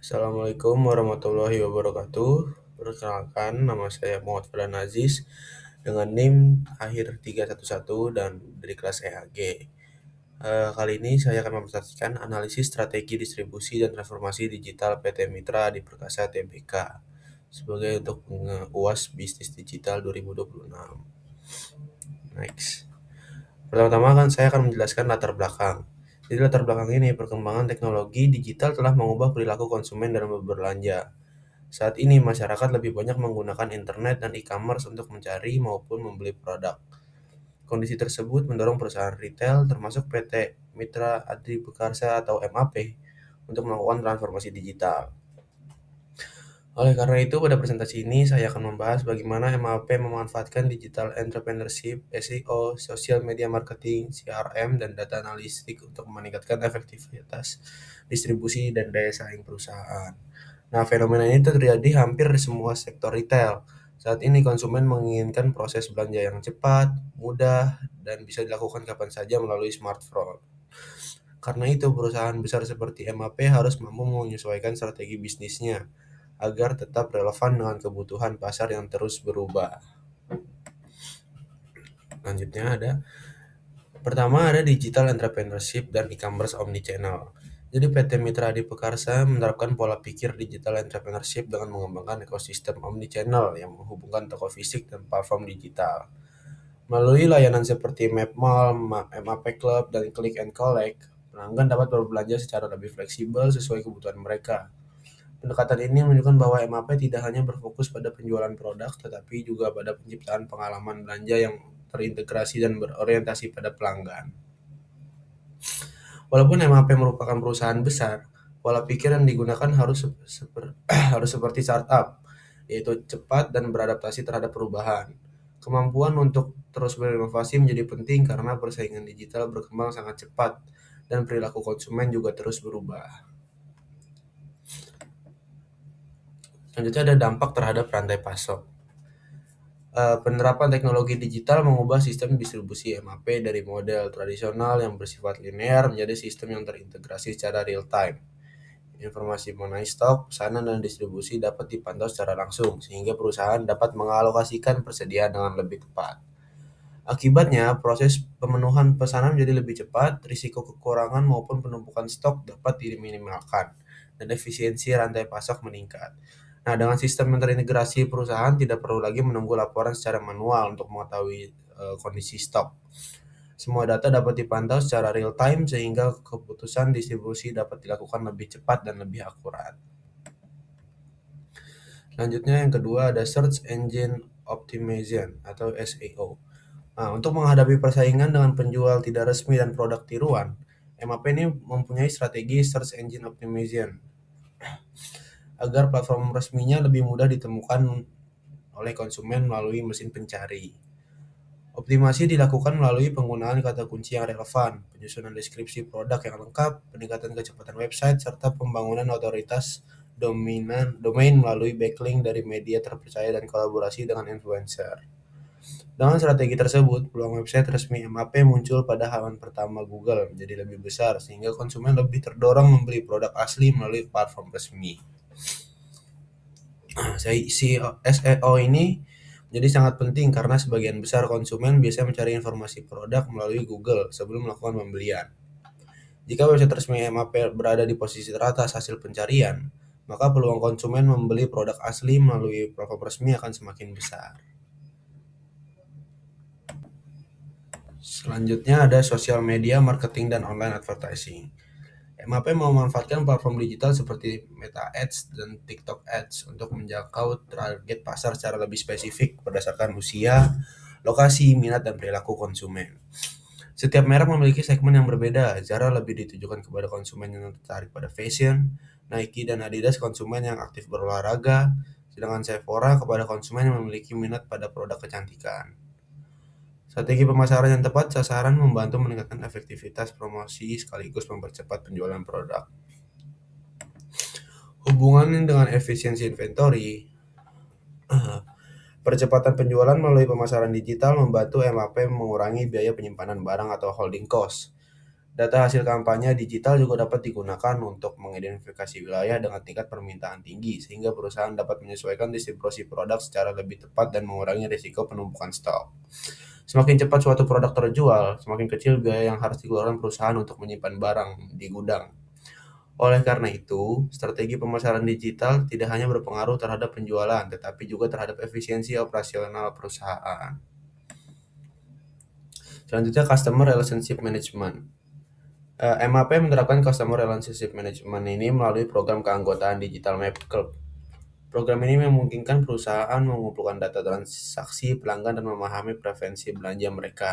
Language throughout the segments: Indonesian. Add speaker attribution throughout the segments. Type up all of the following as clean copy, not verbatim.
Speaker 1: Assalamualaikum warahmatullahi wabarakatuh. Perkenalkan, nama saya Muhammad Farhan Aziz dengan NIM akhir 311 dan dari kelas EAG. Kali ini saya akan mempresentasikan analisis strategi distribusi dan transformasi digital PT Mitra Adi Perkasa Tbk sebagai untuk UAS Bisnis Digital 2026. Next. Pertama-tama saya akan menjelaskan latar belakang. Jadi latar belakang ini perkembangan teknologi digital telah mengubah perilaku konsumen dalam berbelanja. Saat ini masyarakat lebih banyak menggunakan internet dan e-commerce untuk mencari maupun membeli produk. Kondisi tersebut mendorong perusahaan retail termasuk PT Mitra Adi Perkasa atau MAP untuk melakukan transformasi digital. Oleh karena itu, pada presentasi ini saya akan membahas bagaimana MAP memanfaatkan digital entrepreneurship, SEO, social media marketing, CRM, dan data analistik untuk meningkatkan efektivitas distribusi dan daya saing perusahaan. Nah, fenomena ini terjadi hampir di semua sektor retail. Saat ini konsumen menginginkan proses belanja yang cepat, mudah, dan bisa dilakukan kapan saja melalui smartphone. Karena itu, perusahaan besar seperti MAP harus mampu menyesuaikan strategi bisnisnya agar tetap relevan dengan kebutuhan pasar yang terus berubah. Selanjutnya pertama ada digital entrepreneurship dan e-commerce omnichannel. Jadi PT Mitra Adi Perkasa menerapkan pola pikir digital entrepreneurship dengan mengembangkan ekosistem omnichannel yang menghubungkan toko fisik dan platform digital. Melalui layanan seperti Mapmall, MAP Club, dan Click and Collect, pelanggan dapat berbelanja secara lebih fleksibel sesuai kebutuhan mereka. Pendekatan ini menunjukkan bahwa MAP tidak hanya berfokus pada penjualan produk, tetapi juga pada penciptaan pengalaman belanja yang terintegrasi dan berorientasi pada pelanggan. Walaupun MAP merupakan perusahaan besar, pola pikir yang digunakan harus seperti startup, yaitu cepat dan beradaptasi terhadap perubahan. Kemampuan untuk terus berinovasi menjadi penting karena persaingan digital berkembang sangat cepat dan perilaku konsumen juga terus berubah. Selanjutnya ada dampak terhadap rantai pasok. Penerapan teknologi digital mengubah sistem distribusi MAP dari model tradisional yang bersifat linear menjadi sistem yang terintegrasi secara real time. Informasi mengenai stok, pesanan, dan distribusi dapat dipantau secara langsung, sehingga perusahaan dapat mengalokasikan persediaan dengan lebih tepat. Akibatnya, proses pemenuhan pesanan menjadi lebih cepat, risiko kekurangan maupun penumpukan stok dapat diminimalkan, dan efisiensi rantai pasok meningkat. Nah, dengan sistem yang terintegrasi, perusahaan tidak perlu lagi menunggu laporan secara manual untuk mengetahui kondisi stok. Semua data dapat dipantau secara real time sehingga keputusan distribusi dapat dilakukan lebih cepat dan lebih akurat. Selanjutnya yang kedua ada Search Engine Optimization atau SEO. Nah, untuk menghadapi persaingan dengan penjual tidak resmi dan produk tiruan, MAP ini mempunyai strategi Search Engine Optimization agar platform resminya lebih mudah ditemukan oleh konsumen melalui mesin pencari. Optimasi dilakukan melalui penggunaan kata kunci yang relevan, penyusunan deskripsi produk yang lengkap, peningkatan kecepatan website, serta pembangunan otoritas domain melalui backlink dari media terpercaya dan kolaborasi dengan influencer. Dengan strategi tersebut, peluang website resmi MAP muncul pada halaman pertama Google menjadi lebih besar sehingga konsumen lebih terdorong membeli produk asli melalui platform resmi. SEO ini jadi sangat penting karena sebagian besar konsumen biasanya mencari informasi produk melalui Google sebelum melakukan pembelian. Jika website resmi MAP berada di posisi teratas hasil pencarian, maka peluang konsumen membeli produk asli melalui platform resmi akan semakin besar. Selanjutnya ada social media marketing dan online advertising. MAP memanfaatkan platform digital seperti Meta Ads dan TikTok Ads untuk menjangkau target pasar secara lebih spesifik berdasarkan usia, lokasi, minat, dan perilaku konsumen. Setiap merek memiliki segmen yang berbeda. Zara lebih ditujukan kepada konsumen yang tertarik pada fashion, Nike dan Adidas konsumen yang aktif berolahraga, sedangkan Sephora kepada konsumen yang memiliki minat pada produk kecantikan. Strategi pemasaran yang tepat sasaran membantu meningkatkan efektivitas promosi sekaligus mempercepat penjualan produk. Hubungan dengan efisiensi inventory, percepatan penjualan melalui pemasaran digital membantu MAP mengurangi biaya penyimpanan barang atau holding cost. Data hasil kampanye digital juga dapat digunakan untuk mengidentifikasi wilayah dengan tingkat permintaan tinggi, sehingga perusahaan dapat menyesuaikan distribusi produk secara lebih tepat dan mengurangi risiko penumpukan stok. Semakin cepat suatu produk terjual, semakin kecil biaya yang harus dikeluarkan perusahaan untuk menyimpan barang di gudang. Oleh karena itu, strategi pemasaran digital tidak hanya berpengaruh terhadap penjualan, tetapi juga terhadap efisiensi operasional perusahaan. Selanjutnya, Customer Relationship Management. MAP menerapkan Customer Relationship Management ini melalui program keanggotaan Digital Map Club. Program ini memungkinkan perusahaan mengumpulkan data transaksi pelanggan dan memahami preferensi belanja mereka.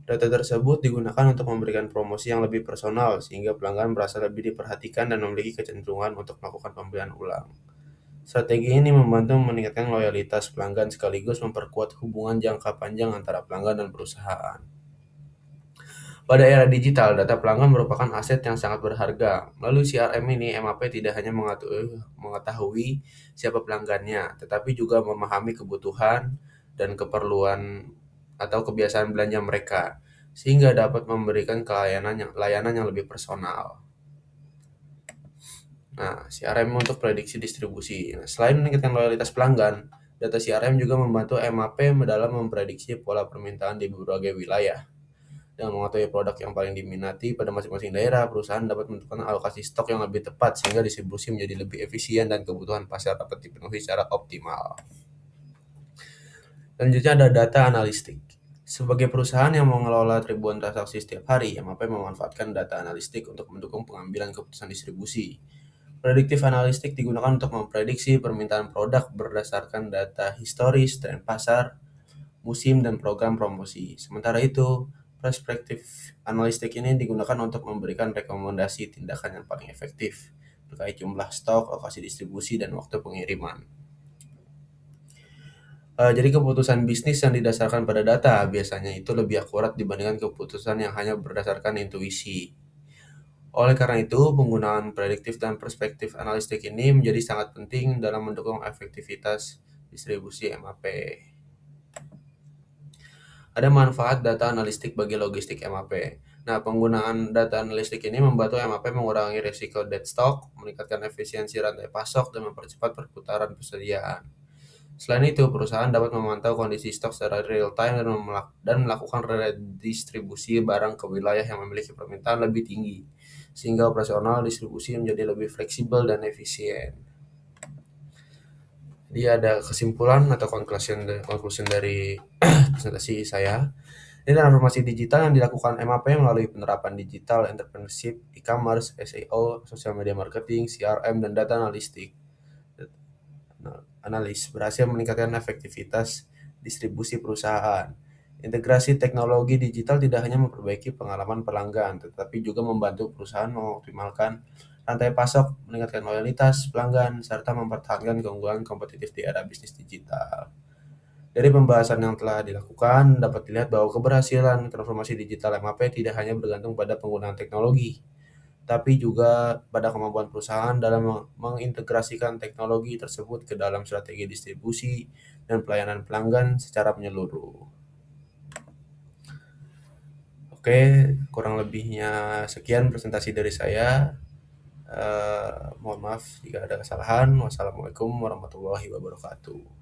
Speaker 1: Data tersebut digunakan untuk memberikan promosi yang lebih personal, sehingga pelanggan merasa lebih diperhatikan dan memiliki kecenderungan untuk melakukan pembelian ulang. Strategi ini membantu meningkatkan loyalitas pelanggan sekaligus memperkuat hubungan jangka panjang antara pelanggan dan perusahaan. Pada era digital, data pelanggan merupakan aset yang sangat berharga. Melalui CRM ini, MAP tidak hanya mengetahui siapa pelanggannya, tetapi juga memahami kebutuhan dan keperluan atau kebiasaan belanja mereka, sehingga dapat memberikan layanan yang lebih personal. Nah, CRM untuk prediksi distribusi. Nah, selain meningkatkan loyalitas pelanggan, data CRM juga membantu MAP dalam memprediksi pola permintaan di berbagai wilayah. Dengan mengetahui produk yang paling diminati pada masing-masing daerah, perusahaan dapat menentukan alokasi stok yang lebih tepat sehingga distribusi menjadi lebih efisien dan kebutuhan pasar dapat dipenuhi secara optimal. Selanjutnya ada data analistik. Sebagai perusahaan yang mengelola ribuan transaksi setiap hari, MAP memanfaatkan data analistik untuk mendukung pengambilan keputusan distribusi. Predictive analistik digunakan untuk memprediksi permintaan produk berdasarkan data historis, tren pasar, musim, dan program promosi. Sementara itu, perspektif analistik ini digunakan untuk memberikan rekomendasi tindakan yang paling efektif terkait jumlah stok, lokasi distribusi, dan waktu pengiriman. Jadi keputusan bisnis yang didasarkan pada data biasanya itu lebih akurat dibandingkan keputusan yang hanya berdasarkan intuisi. Oleh karena itu, penggunaan prediktif dan perspektif analistik ini menjadi sangat penting dalam mendukung efektivitas distribusi MAP. Ada manfaat data analistik bagi logistik MAP. Nah, penggunaan data analistik ini membantu MAP mengurangi risiko dead stock, meningkatkan efisiensi rantai pasok, dan mempercepat perputaran persediaan. Selain itu, perusahaan dapat memantau kondisi stok secara real time dan melakukan redistribusi barang ke wilayah yang memiliki permintaan lebih tinggi, sehingga operasional distribusi menjadi lebih fleksibel dan efisien. Jadi ada kesimpulan atau conclusion dari presentasi saya. Ini transformasi digital yang dilakukan MAP melalui penerapan digital entrepreneurship, e-commerce, SEO, social media marketing, CRM, dan data analis berhasil meningkatkan efektivitas distribusi perusahaan. Integrasi teknologi digital tidak hanya memperbaiki pengalaman pelanggan, tetapi juga membantu perusahaan mengoptimalkan rantai pasok, meningkatkan loyalitas pelanggan, serta mempertahankan keunggulan kompetitif di era bisnis digital. Dari pembahasan yang telah dilakukan, dapat dilihat bahwa keberhasilan transformasi digital MAP tidak hanya bergantung pada penggunaan teknologi, tapi juga pada kemampuan perusahaan dalam mengintegrasikan teknologi tersebut ke dalam strategi distribusi dan pelayanan pelanggan secara menyeluruh. Oke, kurang lebihnya sekian presentasi dari saya. Mohon maaf jika ada kesalahan. Wassalamualaikum warahmatullahi wabarakatuh.